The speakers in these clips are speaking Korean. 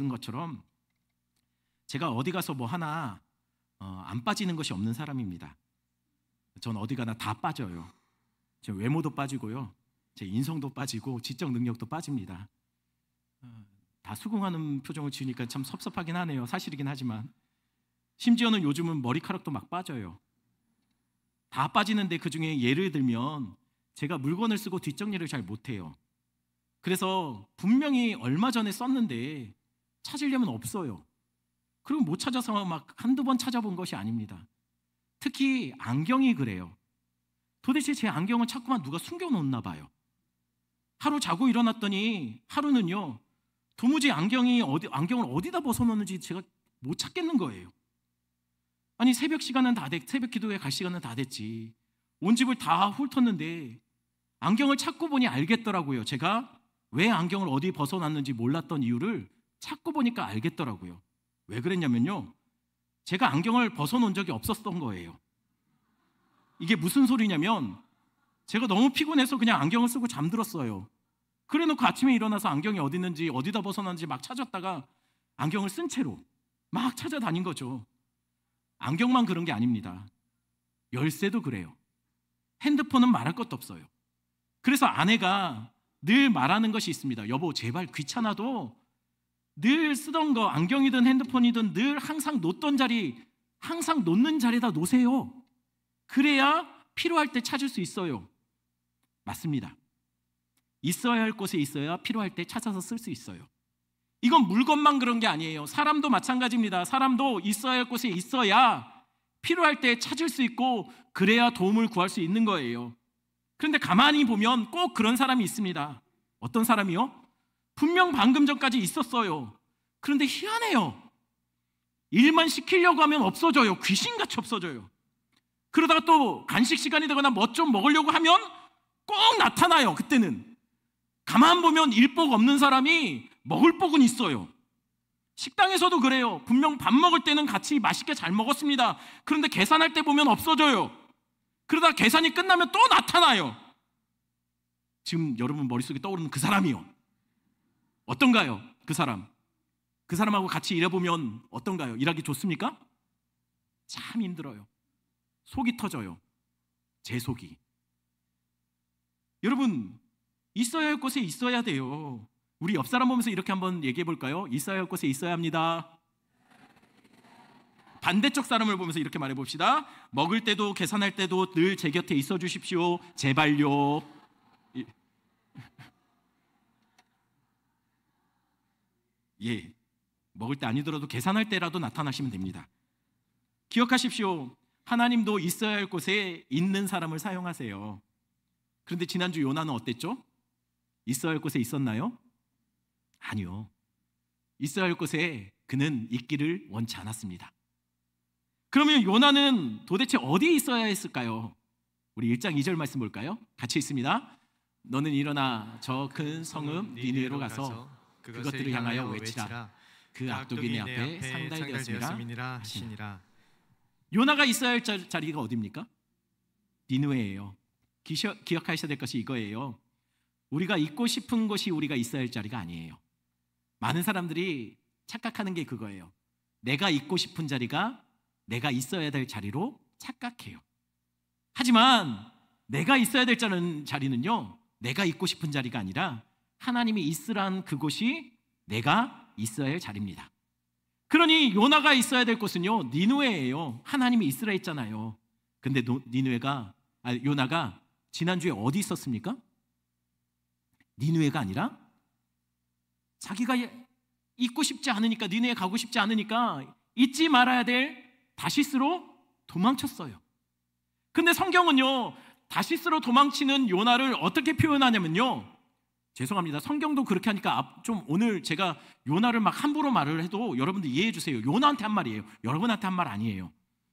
것처럼 제가 어디 가서 뭐 하나 안 빠지는 것이 없는 사람입니다. 전 어디 가나 다 빠져요. 제 외모도 빠지고요, 제 인성도 빠지고 지적 능력도 빠집니다. 다 수긍하는 표정을 지으니까 참 섭섭하긴 하네요. 사실이긴 하지만 심지어는 요즘은 머리카락도 막 빠져요. 다 빠지는데 그중에 예를 들면 제가 물건을 쓰고 뒷정리를 잘 못해요. 그래서 분명히 얼마 전에 썼는데 찾으려면 없어요. 그리고 못 찾아서 막 한두 번 찾아본 것이 아닙니다. 특히 안경이 그래요. 도대체 제 안경을 자꾸만 누가 숨겨놓나 봐요. 하루 자고 일어났더니 하루는요, 도무지 안경을 어디다 벗어놓는지 제가 못 찾겠는 거예요. 아니 새벽 시간은 다 새벽 기도회 갈 시간은 다 됐지. 온 집을 다 훑었는데 안경을 찾고 보니 알겠더라고요. 제가 왜 안경을 어디 벗어놨는지 몰랐던 이유를 찾고 보니까 알겠더라고요. 왜 그랬냐면요, 제가 안경을 벗어놓은 적이 없었던 거예요. 이게 무슨 소리냐면 제가 너무 피곤해서 그냥 안경을 쓰고 잠들었어요. 그래놓고 아침에 일어나서 안경이 어디 있는지 어디다 벗어놨는지 막 찾았다가 안경을 쓴 채로 막 찾아다닌 거죠. 안경만 그런 게 아닙니다. 열쇠도 그래요. 핸드폰은 말할 것도 없어요. 그래서 아내가 늘 말하는 것이 있습니다. 여보, 제발 귀찮아도 늘 쓰던 거, 안경이든 핸드폰이든 늘 항상 놓던 자리, 항상 놓는 자리에다 놓으세요. 그래야 필요할 때 찾을 수 있어요. 맞습니다. 있어야 할 곳에 있어야 필요할 때 찾아서 쓸 수 있어요. 이건 물건만 그런 게 아니에요. 사람도 마찬가지입니다. 사람도 있어야 할 곳에 있어야 필요할 때 찾을 수 있고 그래야 도움을 구할 수 있는 거예요. 그런데 가만히 보면 꼭 그런 사람이 있습니다. 어떤 사람이요? 분명 방금 전까지 있었어요. 그런데 희한해요. 일만 시키려고 하면 없어져요. 귀신같이 없어져요. 그러다가 또 간식 시간이 되거나 뭐 좀 먹으려고 하면 꼭 나타나요. 그때는 가만 보면 일복 없는 사람이 먹을 복은 있어요. 식당에서도 그래요. 분명 밥 먹을 때는 같이 맛있게 잘 먹었습니다. 그런데 계산할 때 보면 없어져요. 그러다 계산이 끝나면 또 나타나요. 지금 여러분 머릿속에 떠오르는 그 사람이요. 어떤가요? 그 사람하고 같이 일해보면 어떤가요? 일하기 좋습니까? 참 힘들어요. 속이 터져요. 제 속이. 여러분, 있어야 할 곳에 있어야 돼요. 우리 옆 사람 보면서 이렇게 한번 얘기해 볼까요? 있어야 할 곳에 있어야 합니다. 반대쪽 사람을 보면서 이렇게 말해 봅시다. 먹을 때도 계산할 때도 늘 제 곁에 있어 주십시오. 제발요. 예, 먹을 때 아니더라도 계산할 때라도 나타나시면 됩니다. 기억하십시오. 하나님도 있어야 할 곳에 있는 사람을 사용하세요. 그런데 지난주 요나는 어땠죠? 있어야 할 곳에 있었나요? 아니요. 있어야 할 곳에 그는 있기를 원치 않았습니다. 그러면 요나는 도대체 어디에 있어야 했을까요? 우리 1장 2절 말씀 볼까요? 같이 있습니다. 너는 일어나 저 큰 성읍 니느웨로 가서 그것들을 향하여 외치라. 그 악독이 내 앞에 상달되었음이라 하시니라. 요나가 있어야 할 자리가 어디입니까? 니느웨예요. 기억하셔야 될 것이 이거예요. 우리가 있고 싶은 곳이 우리가 있어야 할 자리가 아니에요. 많은 사람들이 착각하는 게 그거예요. 내가 있고 싶은 자리가 내가 있어야 될 자리로 착각해요. 하지만 내가 있어야 될 자리는요, 내가 있고 싶은 자리가 아니라 하나님이 있으란 그곳이 내가 있어야 할 자리입니다. 그러니 요나가 있어야 될 곳은요, 니느웨예요. 하나님이 있으라 했잖아요. 근데 요나가 지난주에 어디 있었습니까? 니느웨가 아니라 자기가 있고 싶지 않으니까, 니느웨 가고 싶지 않으니까 잊지 말아야 될 다시스로 도망쳤어요. 근데 성경은요, 다시스로 도망치는 요나를 어떻게 표현하냐면요, 죄송합니다. 성경도 그렇게 하니까 좀 오늘 제가 요나를 막 함부로 말을 해도 여러분들 이해해 주세요. 요나한테 한 말이에요. 여러분한테 한 말 아니에요.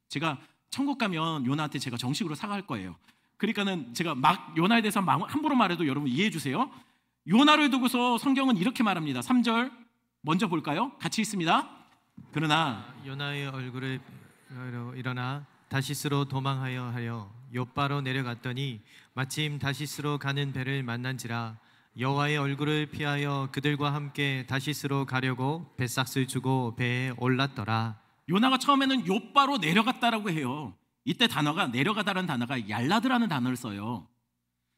제가 천국 가면 요나한테 제가 정식으로 사과할 거예요. 그러니까는 제가 막 요나에 대해서 함부로 말해도 여러분 이해해 주세요. 요나를 두고서 성경은 이렇게 말합니다. 3절 먼저 볼까요? 같이 있습니다. 그러나 요나의 얼굴을 일어나 다시스로 도망하여 하여 욥바로 내려갔더니 마침 다시스로 가는 배를 만난지라. 여호와의 얼굴을 피하여 그들과 함께 다시스로 가려고 뱃삭을 주고 배에 올랐더라. 요나가 처음에는 욥바로 내려갔다라고 해요. 이때 단어가 내려가다라는 단어가 얄라드라는 단어를 써요.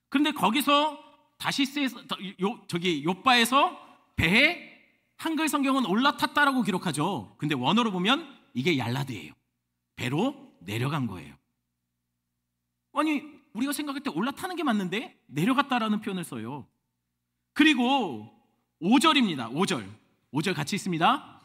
그런데 거기서 다시스에서 욥바에서 배에 한글 성경은 올라탔다라고 기록하죠. 근데 원어로 보면 이게 얄라드예요. 배로 내려간 거예요. 아니 우리가 생각할 때 올라타는 게 맞는데 내려갔다라는 표현을 써요. 그리고 5절입니다. 5절 같이 있습니다.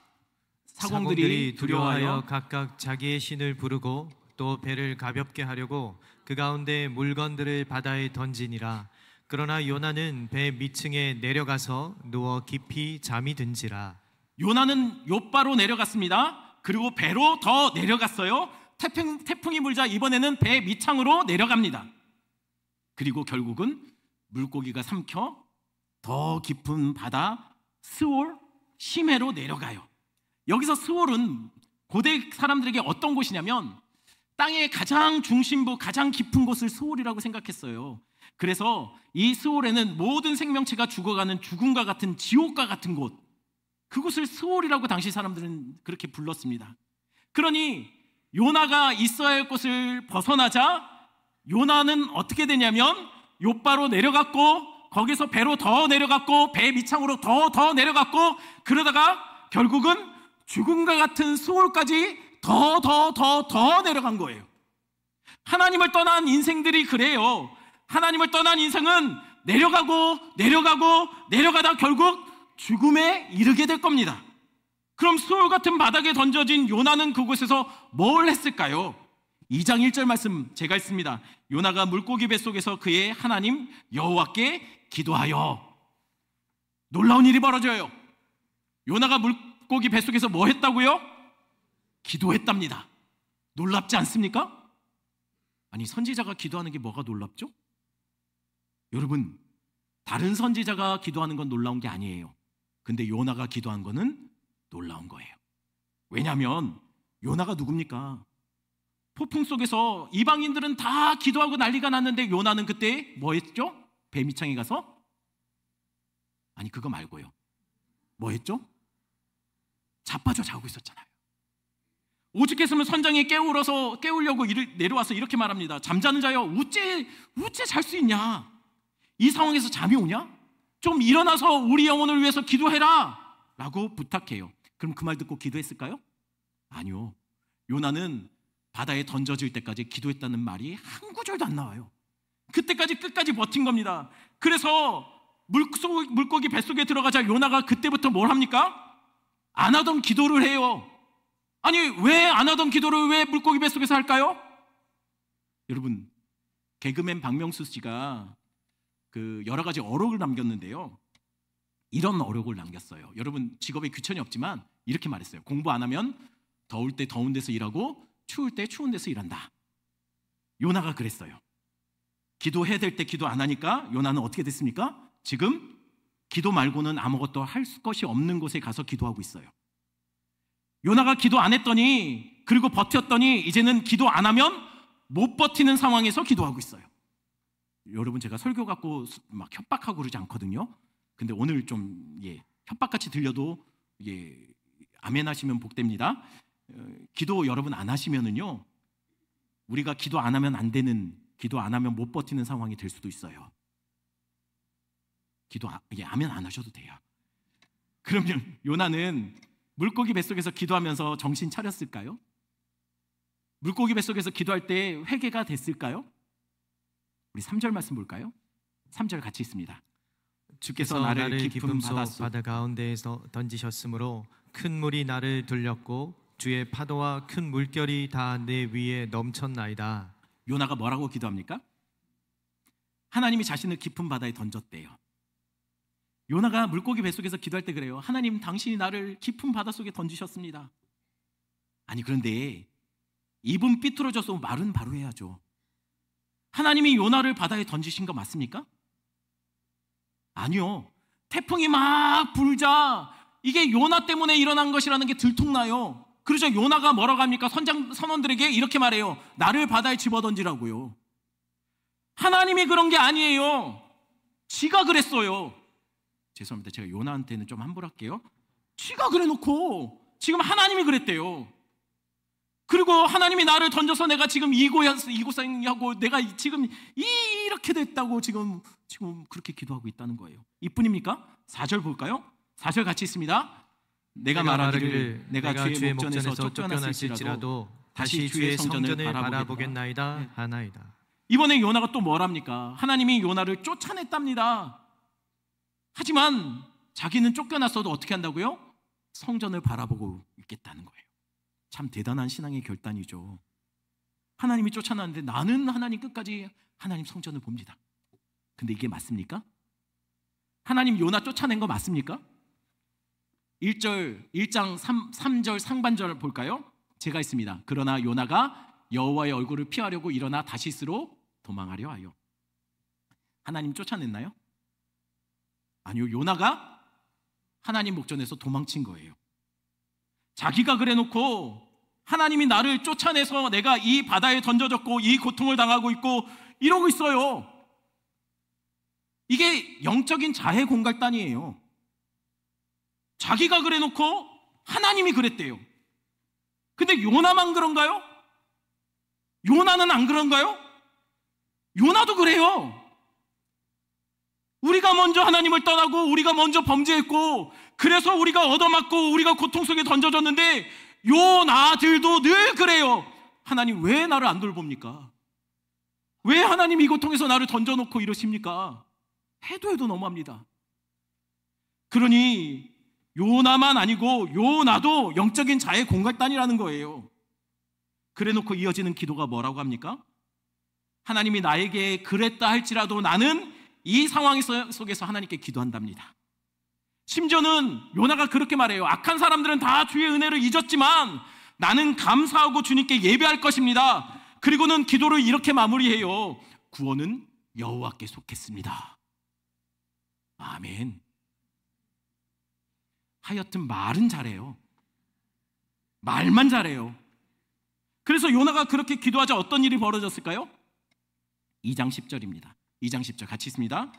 사공들이 두려워하여 각각 자기의 신을 부르고 또 배를 가볍게 하려고 그 가운데 물건들을 바다에 던지니라. 그러나 요나는 배 밑층에 내려가서 누워 깊이 잠이 든지라. 요나는 욥바로 내려갔습니다. 그리고 배로 더 내려갔어요. 태풍이 불자 이번에는 배 밑창으로 내려갑니다. 그리고 결국은 물고기가 삼켜 더 깊은 바다 스올 시메로 내려가요. 여기서 스올은 고대 사람들에게 어떤 곳이냐면 땅의 가장 중심부 가장 깊은 곳을 스올이라고 생각했어요. 그래서 이 스올에는 모든 생명체가 죽어가는 죽음과 같은 지옥과 같은 곳, 그곳을 스올이라고 당시 사람들은 그렇게 불렀습니다. 그러니 요나가 있어야 할 곳을 벗어나자 요나는 어떻게 되냐면 욥바로 내려갔고 거기서 배로 더 내려갔고 배 밑창으로 더 내려갔고 그러다가 결국은 죽음과 같은 스올까지 더 내려간 거예요. 하나님을 떠난 인생들이 그래요. 하나님을 떠난 인생은 내려가다 결국 죽음에 이르게 될 겁니다. 그럼 스올 같은 바닥에 던져진 요나는 그곳에서 뭘 했을까요? 2장 1절 말씀 제가 읽습니다. 요나가 물고기 뱃속에서 그의 하나님 여호와께 기도하여. 놀라운 일이 벌어져요. 요나가 물고기 뱃속에서 뭐 했다고요? 기도했답니다. 놀랍지 않습니까? 아니 선지자가 기도하는 게 뭐가 놀랍죠? 여러분, 다른 선지자가 기도하는 건 놀라운 게 아니에요. 근데 요나가 기도한 거는 놀라운 거예요. 왜냐하면 요나가 누굽니까? 폭풍 속에서 이방인들은 다 기도하고 난리가 났는데 요나는 그때 뭐 했죠? 배 밑창에 가서? 아니 그거 말고요. 뭐 했죠? 자빠져 자고 있었잖아요. 오죽했으면 선장이 깨우려고 내려와서 이렇게 말합니다. 잠자는 자여 어째 잘 수 있냐? 이 상황에서 잠이 오냐? 좀 일어나서 우리 영혼을 위해서 기도해라 라고 부탁해요. 그럼 그 말 듣고 기도했을까요? 아니요. 요나는 바다에 던져질 때까지 기도했다는 말이 한 구절도 안 나와요. 그때까지 끝까지 버틴 겁니다. 그래서 물고기 뱃속에 들어가자 요나가 그때부터 뭘 합니까? 안 하던 기도를 해요. 아니 왜 안 하던 기도를 왜 물고기 뱃속에서 할까요? 여러분, 개그맨 박명수 씨가 그 여러 가지 어록을 남겼는데요. 이런 어록을 남겼어요. 여러분 직업에 귀천이 없지만 이렇게 말했어요. 공부 안 하면 더울 때 더운 데서 일하고 추울 때 추운 데서 일한다. 요나가 그랬어요. 기도해야 될 때 기도 안 하니까 요나는 어떻게 됐습니까? 지금 기도 말고는 아무것도 할 것이 없는 곳에 가서 기도하고 있어요. 요나가 기도 안 했더니 그리고 버텼더니 이제는 기도 안 하면 못 버티는 상황에서 기도하고 있어요. 여러분 제가 설교 갖고 막 협박하고 그러지 않거든요. 근데 오늘 좀 협박같이 들려도 아멘 하시면 복됩니다. 기도 여러분 안 하시면은요 우리가 기도 안 하면 안 되는, 기도 안 하면 못 버티는 상황이 될 수도 있어요. 아멘 안 하셔도 돼요. 그러면 요나는 물고기 뱃속에서 기도하면서 정신 차렸을까요? 물고기 뱃속에서 기도할 때 회개가 됐을까요? 우리 3절 말씀 볼까요? 3절 같이 있습니다. 주께서 나를 깊은 바다 가운데에서 던지셨으므로 큰 물이 나를 들렸고 주의 파도와 큰 물결이 다 내 위에 넘쳤나이다. 요나가 뭐라고 기도합니까? 하나님이 자신을 깊은 바다에 던졌대요. 요나가 물고기 뱃속에서 기도할 때 그래요. 하나님 당신이 나를 깊은 바다 속에 던지셨습니다. 아니 그런데 입은 삐뚤어져서 말은 바로 해야죠. 하나님이 요나를 바다에 던지신 거 맞습니까? 아니요. 태풍이 막 불자 이게 요나 때문에 일어난 것이라는 게 들통나요. 그래서 요나가 뭐라고 합니까? 선원들에게 이렇게 말해요. 나를 바다에 집어던지라고요. 하나님이 그런 게 아니에요. 지가 그랬어요. 죄송합니다. 제가 요나한테는 좀 함부할게요. 쥐가 그래놓고 지금 하나님이 그랬대요. 그리고 하나님이 나를 던져서 내가 지금 이 고생하고 내가 지금 이렇게 됐다고 지금 그렇게 기도하고 있다는 거예요. 이뿐입니까? 4절 볼까요? 4절 같이 있습니다. 내가 말하기를 내가 주의 목전에서 쫓겨났을지라도 다시 주의 성전을 바라보겠나이다 하나이다. 이번에 요나가 또 뭐랍니까? 하나님이 요나를 쫓아냈답니다. 하지만 자기는 쫓겨났어도 어떻게 한다고요? 성전을 바라보고 있겠다는 거예요. 참 대단한 신앙의 결단이죠. 하나님이 쫓아났는데 나는 하나님 끝까지 하나님 성전을 봅니다. 근데 이게 맞습니까? 하나님 요나 쫓아낸 거 맞습니까? 1장 3절 상반절 볼까요? 제가 있습니다. 그러나 요나가 여호와의 얼굴을 피하려고 일어나 다시스로 도망하려 하여. 하나님 쫓아냈나요? 아니요. 요나가 하나님 목전에서 도망친 거예요. 자기가 그래놓고 하나님이 나를 쫓아내서 내가 이 바다에 던져졌고 이 고통을 당하고 있고 이러고 있어요. 이게 영적인 자해 공갈단이에요. 자기가 그래놓고 하나님이 그랬대요. 근데 요나만 그런가요? 요나는 안 그런가요? 요나도 그래요. 우리가 먼저 하나님을 떠나고 우리가 먼저 범죄했고 그래서 우리가 얻어맞고 우리가 고통 속에 던져졌는데 요나들도 늘 그래요. 하나님 왜 나를 안 돌봅니까? 왜 하나님 이 고통에서 나를 던져놓고 이러십니까? 해도 너무합니다. 그러니 요나만 아니고 요나도 영적인 자해 공갈단이라는 거예요. 그래놓고 이어지는 기도가 뭐라고 합니까? 하나님이 나에게 그랬다 할지라도 나는 이 상황 속에서 하나님께 기도한답니다. 심지어는 요나가 그렇게 말해요. 악한 사람들은 다 주의 은혜를 잊었지만 나는 감사하고 주님께 예배할 것입니다. 그리고는 기도를 이렇게 마무리해요. 구원은 여호와께 속했습니다. 아멘. 하여튼 말은 잘해요. 말만 잘해요. 그래서 요나가 그렇게 기도하자 어떤 일이 벌어졌을까요? 2장 10절입니다. 2장 10절 같이 있습니다.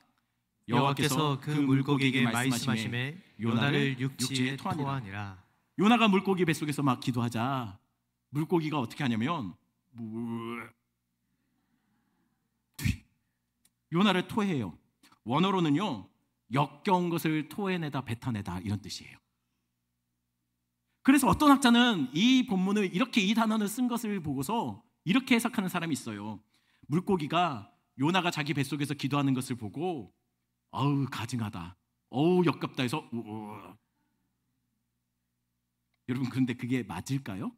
여호와께서 그 물고기에게 말씀하시매 요나를 육지에 토하니라. 요나가 물고기 뱃속에서 막 기도하자 물고기가 어떻게 하냐면 요나를 토해요. 원어로는요 역겨운 것을 토해내다 뱉어내다 이런 뜻이에요. 그래서 어떤 학자는 이 본문을 이렇게 이 단어를 쓴 것을 보고서 이렇게 해석하는 사람이 있어요. 물고기가 요나가 자기 뱃속에서 기도하는 것을 보고 어우 가증하다, 어우 역겹다 해서 여러분 그런데 그게 맞을까요?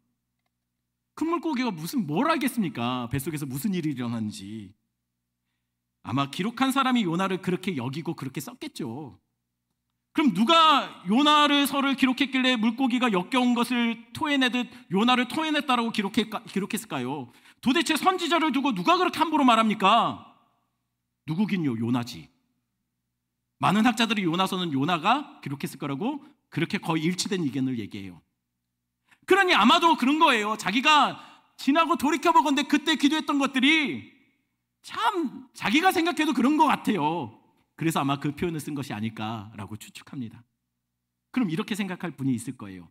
큰 물고기가 뭘 알겠습니까? 뱃속에서 무슨 일이 일어나는지. 아마 기록한 사람이 요나를 그렇게 여기고 그렇게 썼겠죠. 그럼 누가 요나를 기록했길래 물고기가 역겨운 것을 토해내듯 요나를 토해냈다라고 기록했을까요? 도대체 선지자를 두고 누가 그렇게 함부로 말합니까? 누구긴요? 요나지. 많은 학자들이 요나서는 요나가 기록했을 거라고 그렇게 거의 일치된 의견을 얘기해요. 그러니 아마도 그런 거예요. 자기가 지나고 돌이켜보건대 그때 기도했던 것들이 참 자기가 생각해도 그런 것 같아요. 그래서 아마 그 표현을 쓴 것이 아닐까라고 추측합니다. 그럼 이렇게 생각할 분이 있을 거예요.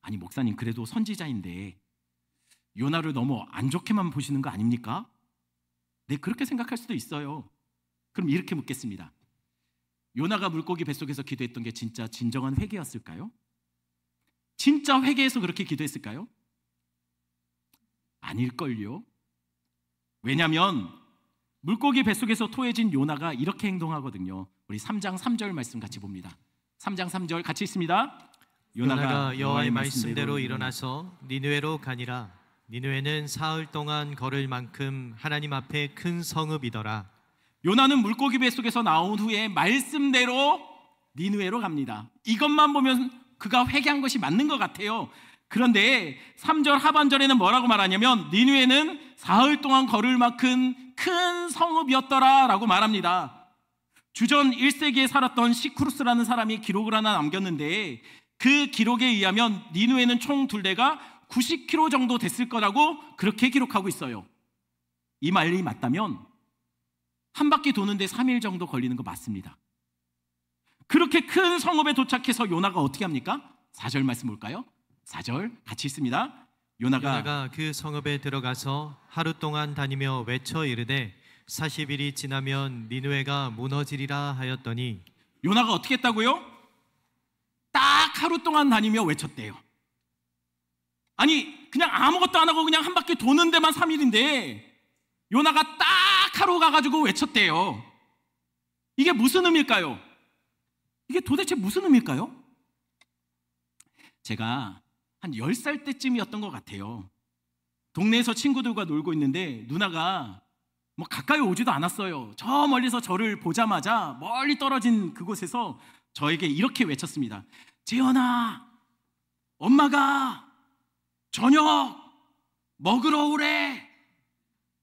아니 목사님 그래도 선지자인데 요나를 너무 안 좋게만 보시는 거 아닙니까? 네, 그렇게 생각할 수도 있어요. 그럼 이렇게 묻겠습니다. 요나가 물고기 뱃속에서 기도했던 게 진짜 진정한 회개였을까요? 진짜 회개해서 그렇게 기도했을까요? 아닐걸요. 왜냐하면 물고기 뱃속에서 토해진 요나가 이렇게 행동하거든요. 우리 3장 3절 말씀 같이 봅니다. 3장 3절 같이 있습니다. 요나가 여호와의 말씀대로 일어나서 니느웨로 가니라. 니느웨는 사흘 동안 걸을 만큼 하나님 앞에 큰 성읍이더라. 요나는 물고기 뱃속에서 나온 후에 말씀대로 니느웨로 갑니다. 이것만 보면 그가 회개한 것이 맞는 것 같아요. 그런데 3절 하반절에는 뭐라고 말하냐면 니느웨는 사흘 동안 걸을 만큼 큰 성읍이었더라 라고 말합니다. 주전 1세기에 살았던 시크루스라는 사람이 기록을 하나 남겼는데 그 기록에 의하면 니느웨는 총 둘레가 90km 정도 됐을 거라고 그렇게 기록하고 있어요. 이 말이 맞다면 한 바퀴 도는데 3일 정도 걸리는 거 맞습니다. 그렇게 큰 성읍에 도착해서 요나가 어떻게 합니까? 4절 말씀 볼까요? 4절 같이 있습니다. 요나가 그 성읍에 들어가서 하루 동안 다니며 외쳐 이르되 40일이 지나면 니느웨가 무너지리라 하였더니 요나가 어떻게 했다고요? 딱 하루 동안 다니며 외쳤대요. 아니 그냥 아무것도 안 하고 그냥 한 바퀴 도는 데만 3일인데 요나가 딱 하루 가가지고 외쳤대요. 이게 무슨 의미일까요? 이게 도대체 무슨 의미일까요? 제가 한 10살 때쯤이었던 것 같아요. 동네에서 친구들과 놀고 있는데 누나가 뭐 가까이 오지도 않았어요. 저 멀리서 저를 보자마자 멀리 떨어진 그곳에서 저에게 이렇게 외쳤습니다. 재현아, 엄마가 저녁 먹으러 오래.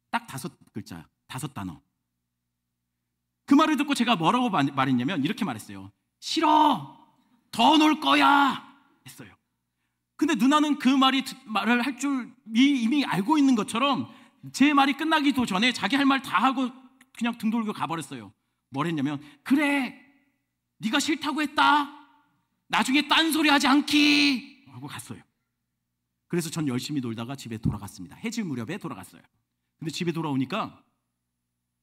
딱 5글자, 5단어. 그 말을 듣고 제가 뭐라고 말했냐면 이렇게 말했어요. 싫어, 더 놀 거야 했어요. 근데 누나는 그 말을 할 줄 이미 알고 있는 것처럼 제 말이 끝나기도 전에 자기 할 말 다 하고 그냥 등 돌고 가버렸어요. 뭘 했냐면 그래, 네가 싫다고 했다, 나중에 딴소리 하지 않기 하고 갔어요. 그래서 전 열심히 놀다가 집에 돌아갔습니다. 해질 무렵에 돌아갔어요. 근데 집에 돌아오니까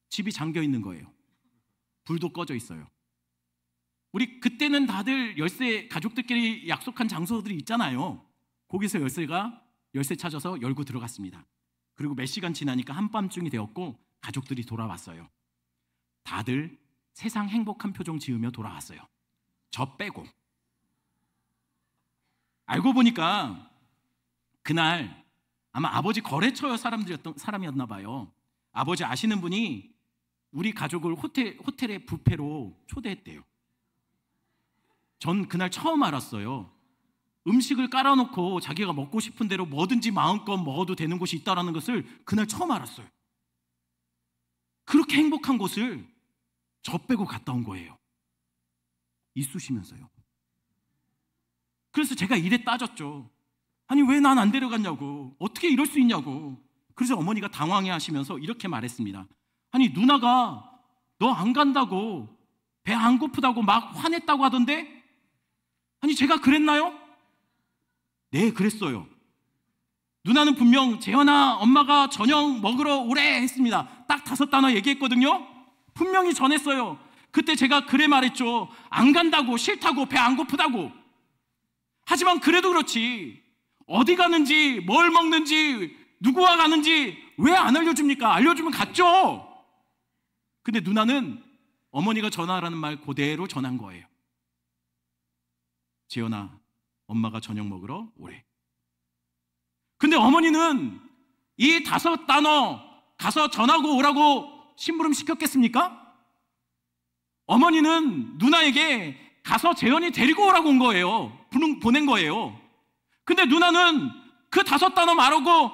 집이 잠겨 있는 거예요. 불도 꺼져 있어요. 우리 그때는 다들 열쇠, 가족들끼리 약속한 장소들이 있잖아요. 거기서 열쇠 찾아서 열고 들어갔습니다. 그리고 몇 시간 지나니까 한밤중이 되었고 가족들이 돌아왔어요. 다들 세상 행복한 표정 지으며 돌아왔어요. 저 빼고. 알고 보니까 그날 아마 아버지 거래처 사람이었나 봐요. 아버지 아시는 분이 우리 가족을 호텔의 뷔페로 초대했대요. 전 그날 처음 알았어요. 음식을 깔아놓고 자기가 먹고 싶은 대로 뭐든지 마음껏 먹어도 되는 곳이 있다는 것을 그날 처음 알았어요. 그렇게 행복한 곳을 저 빼고 갔다 온 거예요. 이쑤시면서요. 그래서 제가 이래 따졌죠. 아니 왜 난 안 데려갔냐고, 어떻게 이럴 수 있냐고. 그래서 어머니가 당황해 하시면서 이렇게 말했습니다. 아니 누나가 너 안 간다고, 배 안 고프다고 막 화냈다고 하던데? 아니 제가 그랬나요? 네, 그랬어요. 누나는 분명 재현아, 엄마가 저녁 먹으러 오래 했습니다. 딱 5단어 얘기했거든요. 분명히 전했어요. 그때 제가 그래 말했죠. 안 간다고, 싫다고, 배 안 고프다고. 하지만 그래도 그렇지, 어디 가는지, 뭘 먹는지, 누구와 가는지 왜 안 알려줍니까? 알려주면 갔죠. 근데 누나는 어머니가 전하라는 말 그대로 전한 거예요. 재현아, 엄마가 저녁 먹으러 오래. 근데 어머니는 이 5단어 가서 전하고 오라고 심부름 시켰겠습니까? 어머니는 누나에게 가서 재현이 데리고 오라고 온 거예요. 보낸 거예요. 근데 누나는 그 5단어 말하고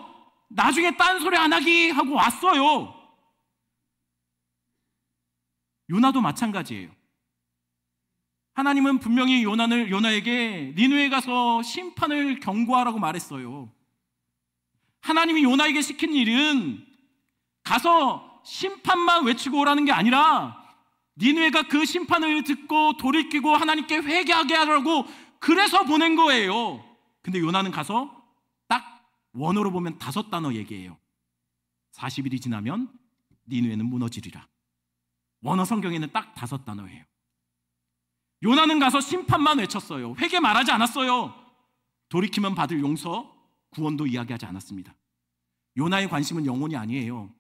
나중에 딴소리 안 하기 하고 왔어요. 요나도 마찬가지예요. 하나님은 분명히 요나에게 니느웨에 가서 심판을 경고하라고 말했어요. 하나님이 요나에게 시킨 일은 가서 심판만 외치고 오라는 게 아니라 니느웨가 그 심판을 듣고 돌이키고 하나님께 회개하게 하라고 그래서 보낸 거예요. 근데 요나는 가서 딱 원어로 보면 5단어 얘기해요. 40일이 지나면 니느웨는 무너지리라. 원어 성경에는 딱 5단어예요. 요나는 가서 심판만 외쳤어요. 회개 말하지 않았어요. 돌이키면 받을 용서, 구원도 이야기하지 않았습니다. 요나의 관심은 영혼이 아니에요.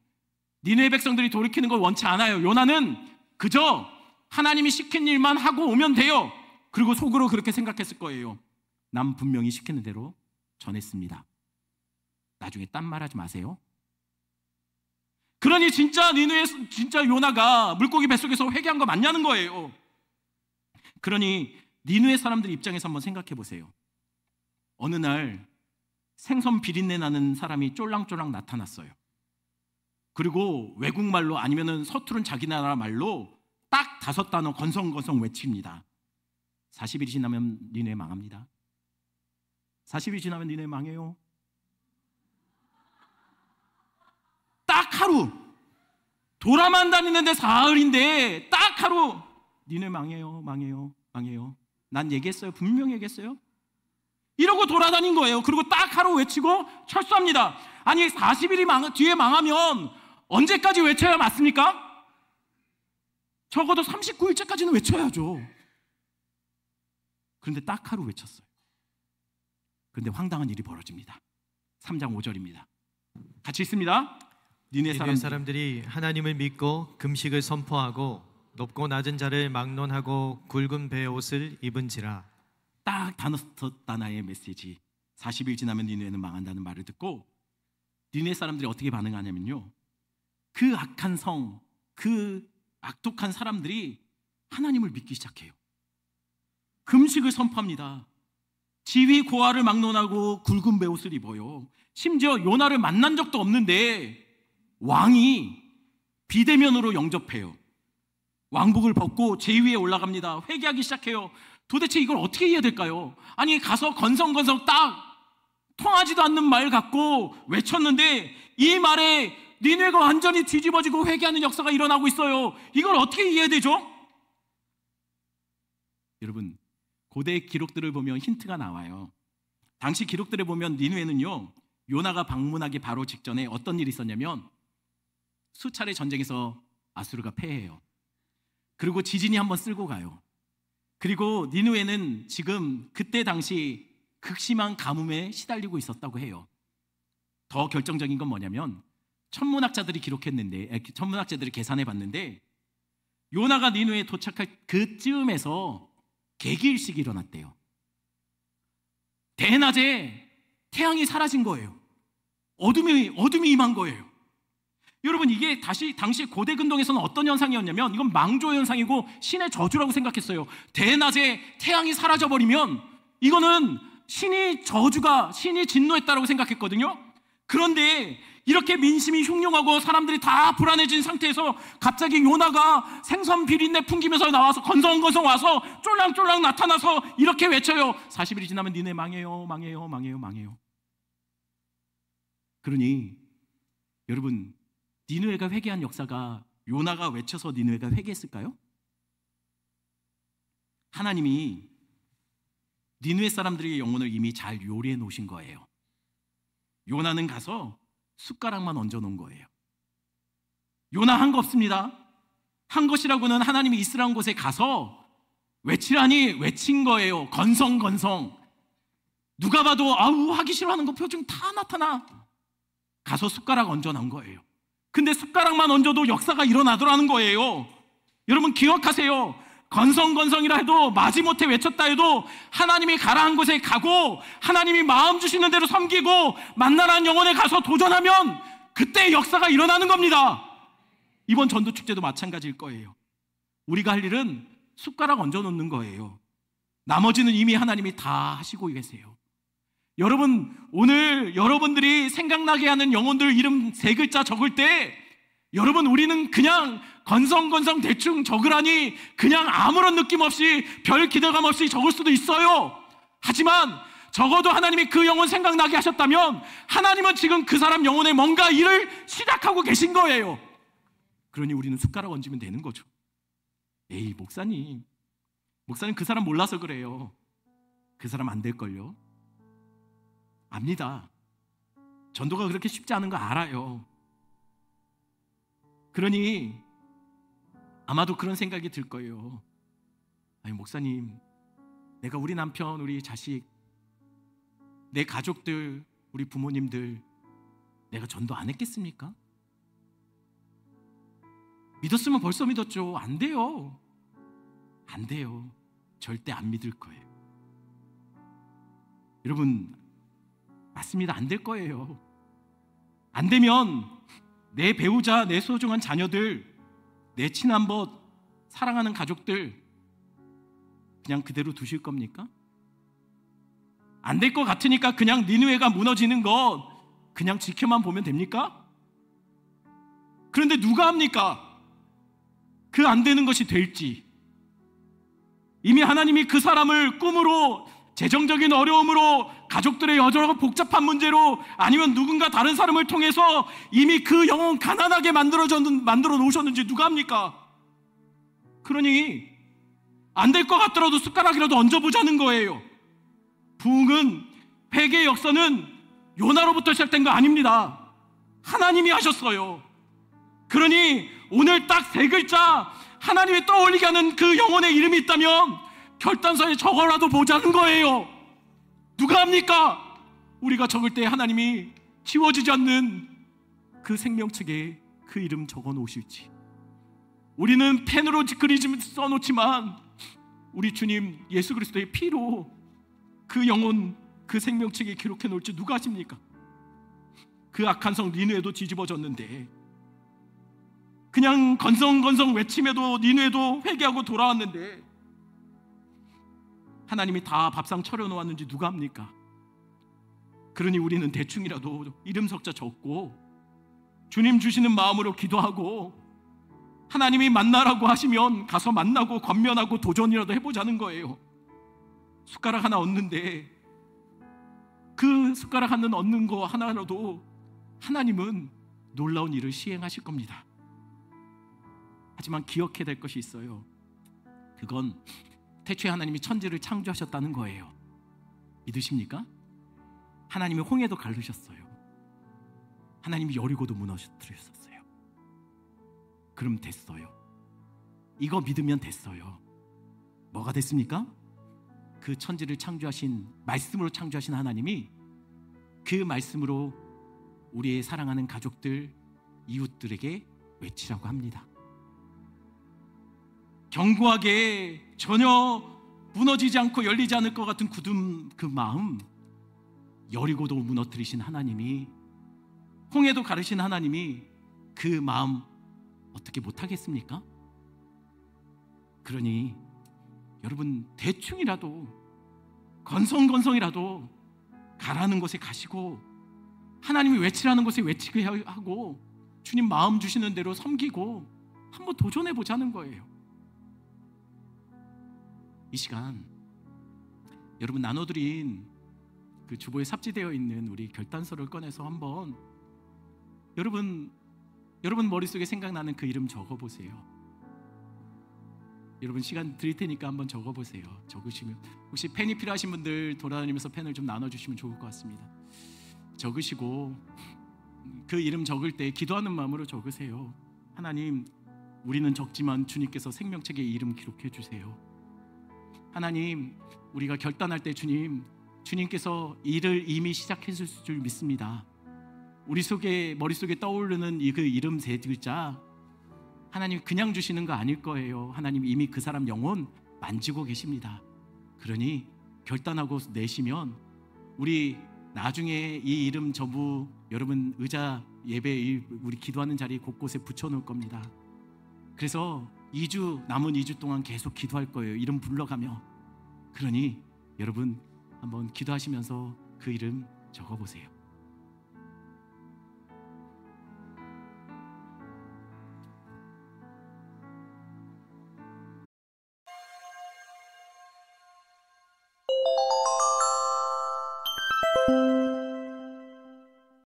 니느웨 백성들이 돌이키는 걸 원치 않아요. 요나는 그저 하나님이 시킨 일만 하고 오면 돼요. 그리고 속으로 그렇게 생각했을 거예요. 난 분명히 시키는 대로 전했습니다. 나중에 딴 말하지 마세요. 그러니 진짜 요나가 물고기 뱃속에서 회개한 거 맞냐는 거예요. 그러니 니느웨 사람들 입장에서 한번 생각해 보세요. 어느 날 생선 비린내 나는 사람이 쫄랑쫄랑 나타났어요. 그리고 외국말로 아니면은 서투른 자기 나라 말로 딱 5단어 건성건성 외칩니다. 40일이 지나면 니네 망합니다. 40일이 지나면 니네 망해요. 딱 하루, 돌아만 다니는데 사흘인데 딱 하루 니네 망해요, 망해요, 망해요. 난 얘기했어요, 분명히 얘기했어요. 이러고 돌아다닌 거예요. 그리고 딱 하루 외치고 철수합니다. 아니 40일이 뒤에 망하면 언제까지 외쳐야 맞습니까? 적어도 39일째까지는 외쳐야죠. 그런데 딱 하루 외쳤어요. 그런데 황당한 일이 벌어집니다. 3장 5절입니다. 같이 읽습니다. 니네 사람들이 하나님을 믿고 금식을 선포하고 높고 낮은 자를 막론하고 굵은 배의 옷을 입은지라. 딱 다나의 메시지. 40일 지나면 니네는 망한다는 말을 듣고 니네 사람들이 어떻게 반응하냐면요, 그 악한 성, 그 악독한 사람들이 하나님을 믿기 시작해요. 금식을 선포합니다. 지위 고하를 막론하고 굵은 베옷을 입어요. 심지어 요나를 만난 적도 없는데 왕이 비대면으로 영접해요. 왕복을 벗고 제위에 올라갑니다. 회개하기 시작해요. 도대체 이걸 어떻게 이해해야 될까요? 아니 가서 건성건성 딱 통하지도 않는 말 갖고 외쳤는데 이 말에 니네가 완전히 뒤집어지고 회개하는 역사가 일어나고 있어요. 이걸 어떻게 이해해야 되죠? 여러분, 고대 기록들을 보면 힌트가 나와요. 당시 기록들을 보면 니느웨는요, 요나가 방문하기 바로 직전에 어떤 일이 있었냐면 수차례 전쟁에서 아수르가 패해요. 그리고 지진이 한번 쓸고 가요. 그리고 니느웨는 지금 그때 당시 극심한 가뭄에 시달리고 있었다고 해요. 더 결정적인 건 뭐냐면 천문학자들이 천문학자들이 계산해 봤는데 요나가 니느웨에 도착할 그쯤에서 개기일식이 일어났대요. 대낮에 태양이 사라진 거예요. 어둠이 임한 거예요. 여러분, 이게 당시 고대 근동에서는 어떤 현상이었냐면 이건 망조 현상이고 신의 저주라고 생각했어요. 대낮에 태양이 사라져버리면 이거는 신이 진노했다라고 생각했거든요. 그런데 이렇게 민심이 흉흉하고 사람들이 다 불안해진 상태에서 갑자기 요나가 생선 비린내 풍기면서 나와서 건성건성 와서 쫄랑쫄랑 나타나서 이렇게 외쳐요. 40일이 지나면 니네 망해요, 망해요, 망해요, 망해요. 그러니 여러분, 니느웨가 회개한 역사가 요나가 외쳐서 니느웨가 회개했을까요? 하나님이 니느웨 사람들의 영혼을 이미 잘 요리해 놓으신 거예요. 요나는 가서 숟가락만 얹어 놓은 거예요. 요나 한 거 없습니다. 한 것이라고는 하나님이 이스라엘 곳에 가서 외치라니 외친 거예요. 건성건성. 누가 봐도 아우 하기 싫어하는 거 표정 다 나타나. 가서 숟가락 얹어 놓은 거예요. 근데 숟가락만 얹어도 역사가 일어나더라는 거예요. 여러분 기억하세요. 건성건성이라 해도 마지못해 외쳤다 해도 하나님이 가라한 곳에 가고 하나님이 마음 주시는 대로 섬기고 만나는 영혼에 가서 도전하면 그때 역사가 일어나는 겁니다. 이번 전도축제도 마찬가지일 거예요. 우리가 할 일은 숟가락 얹어 놓는 거예요. 나머지는 이미 하나님이 다 하시고 계세요. 여러분, 오늘 여러분들이 생각나게 하는 영혼들 이름 3글자 적을 때 여러분, 우리는 그냥 건성건성 대충 적으라니 그냥 아무런 느낌 없이 별 기대감 없이 적을 수도 있어요. 하지만 적어도 하나님이 그 영혼 생각나게 하셨다면 하나님은 지금 그 사람 영혼에 뭔가 일을 시작하고 계신 거예요. 그러니 우리는 숟가락 얹으면 되는 거죠. 에이, 목사님 그 사람 몰라서 그래요. 그 사람 안 될걸요. 압니다. 전도가 그렇게 쉽지 않은 거 알아요. 그러니 아마도 그런 생각이 들 거예요. 아니 목사님, 내가 우리 남편, 우리 자식, 내 가족들, 우리 부모님들 내가 전도 안 했겠습니까? 믿었으면 벌써 믿었죠. 안 돼요. 안 돼요. 절대 안 믿을 거예요. 여러분, 맞습니다. 안 될 거예요. 안 되면 내 배우자, 내 소중한 자녀들, 내 친한벗, 사랑하는 가족들 그냥 그대로 두실 겁니까? 안 될 것 같으니까 그냥 니느웨가 무너지는 것 그냥 지켜만 보면 됩니까? 그런데 누가 합니까? 그 안 되는 것이 될지. 이미 하나님이 그 사람을 꿈으로, 재정적인 어려움으로, 가족들의 여러 복잡한 문제로, 아니면 누군가 다른 사람을 통해서 이미 그 영혼 가난하게 만들어 놓으셨는지 누가 합니까? 그러니 안 될 것 같더라도 숟가락이라도 얹어보자는 거예요. 부흥은, 회개의 역사는 요나로부터 시작된 거 아닙니다. 하나님이 하셨어요. 그러니 오늘 딱 세 글자 하나님이 떠올리게 하는 그 영혼의 이름이 있다면 결단서에 적어라도 보자는 거예요. 누가 합니까? 우리가 적을 때 하나님이 지워지지 않는 그 생명책에 그 이름 적어 놓으실지. 우리는 펜으로 그리지 써놓지만 우리 주님 예수 그리스도의 피로 그 영혼, 그 생명책에 기록해 놓을지 누가 아십니까? 그 악한 성 니느웨도 뒤집어졌는데, 그냥 건성건성 외침에도 니느웨도 회개하고 돌아왔는데 하나님이 다 밥상 차려놓았는지 누가 합니까? 그러니 우리는 대충이라도 이름 석자 적고 주님 주시는 마음으로 기도하고 하나님이 만나라고 하시면 가서 만나고 권면하고 도전이라도 해보자는 거예요. 숟가락 하나 얻는데 그 숟가락 하나 얻는 거 하나라도 하나님은 놀라운 일을 시행하실 겁니다. 하지만 기억해야 될 것이 있어요. 그건 태초에 하나님이 천지를 창조하셨다는 거예요. 믿으십니까? 하나님이 홍해도 가르셨어요. 하나님이 여리고도 무너뜨렸었어요. 그럼 됐어요. 이거 믿으면 됐어요. 뭐가 됐습니까? 그 천지를 창조하신, 말씀으로 창조하신 하나님이 그 말씀으로 우리의 사랑하는 가족들, 이웃들에게 외치라고 합니다. 견고하게 전혀 무너지지 않고 열리지 않을 것 같은 굳은 그 마음, 여리고도 무너뜨리신 하나님이, 홍해도 가르신 하나님이 그 마음 어떻게 못하겠습니까? 그러니 여러분 대충이라도 건성건성이라도 가라는 곳에 가시고 하나님이 외치라는 곳에 외치게 하고 주님 마음 주시는 대로 섬기고 한번 도전해 보자는 거예요. 이 시간 여러분 나눠드린 그 주보에 삽지되어 있는 우리 결단서를 꺼내서 한번 여러분 머릿속에 생각나는 그 이름 적어보세요. 여러분 시간 드릴 테니까 한번 적어보세요. 적으시면 혹시 펜이 필요하신 분들 돌아다니면서 펜을 좀 나눠주시면 좋을 것 같습니다. 적으시고 그 이름 적을 때 기도하는 마음으로 적으세요. 하나님, 우리는 적지만 주님께서 생명책에 이름 기록해 주세요. 하나님, 우리가 결단할 때 주님께서 일을 이미 시작했을 줄 믿습니다. 우리 머릿속에 떠오르는 그 이름 세 글자 하나님 그냥 주시는 거 아닐 거예요. 하나님 이미 그 사람 영혼 만지고 계십니다. 그러니 결단하고 내시면 우리 나중에 이 이름 전부 여러분 의자 예배 우리 기도하는 자리 곳곳에 붙여놓을 겁니다. 그래서 남은 2주 동안 계속 기도할 거예요. 이름 불러가며. 그러니 여러분 한번 기도하시면서 그 이름 적어보세요.